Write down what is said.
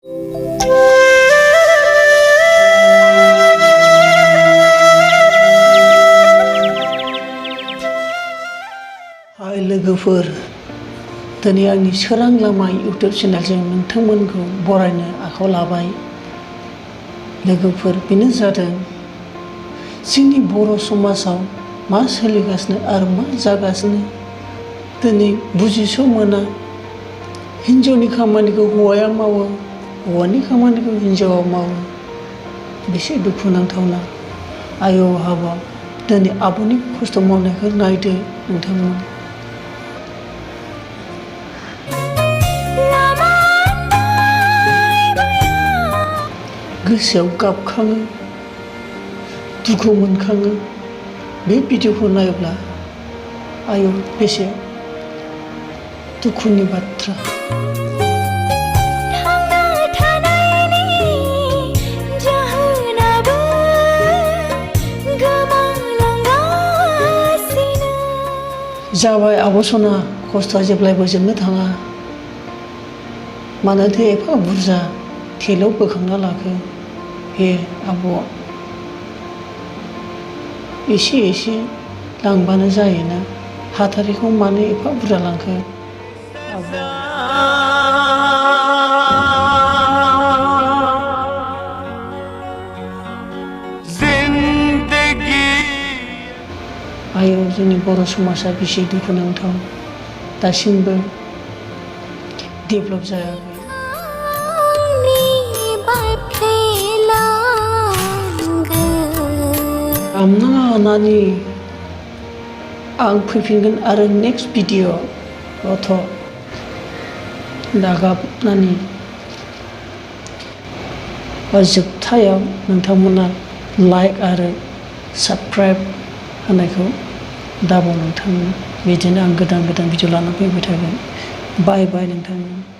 हाय लोगोफोर, दिनै आंनि सोरां लामा इउटुब चेनेलजों नोंथांमोनखौ बरायनो आखायाव लाबाय। लोगोफोर, बेनो जादों जोंनि बर' समाजाव मा सोलिगासिनो आरो मा जागासिनो दिनै बुजिस' मोना। हिन्जावनि खामानिखौ हौवाया मावो, हौवानि खामानिखौ हिन्जावा मावो। बेसे दुखुनांथावना। आय' हाबाब, दिनै आब'नि खस्थ' मावनायखौ नायदो नोंथांमोन। गोसोआव गाबखाङो, दुखु मोनखाङो। बे भिडिअखौ नायोब्ला आय' बेसे दुखुनि बाथ्रा। जाबाय आब' सना, खस्थ'आ जेब्लायबो जोबनो थाङा। मानोथो एफा बुरजा थेलाव बोखांना लाखो हे आब'? एसे एसे लांबानो जायोना, हाथारिखौ मानो एफा बुरजा लांखो आब'? आय' जोंनि बर' समाजा बेसे दुखुनांथाव, दासिमबो डेभेलप जायाखै। गाबनाङा नानि, आं फैफिनगोन आरो नेक्स्ट भिडिअ लथ' दागाब नानि। जोबथायाव नोंथांमोना लाइक आरो साबस्क्राइब होनायखौ दाबाव नोंथांमोन। बिदिनो आं गोदान भिडिअ लाना फैबाय थागोन। बाय बाय नोंथांमोन।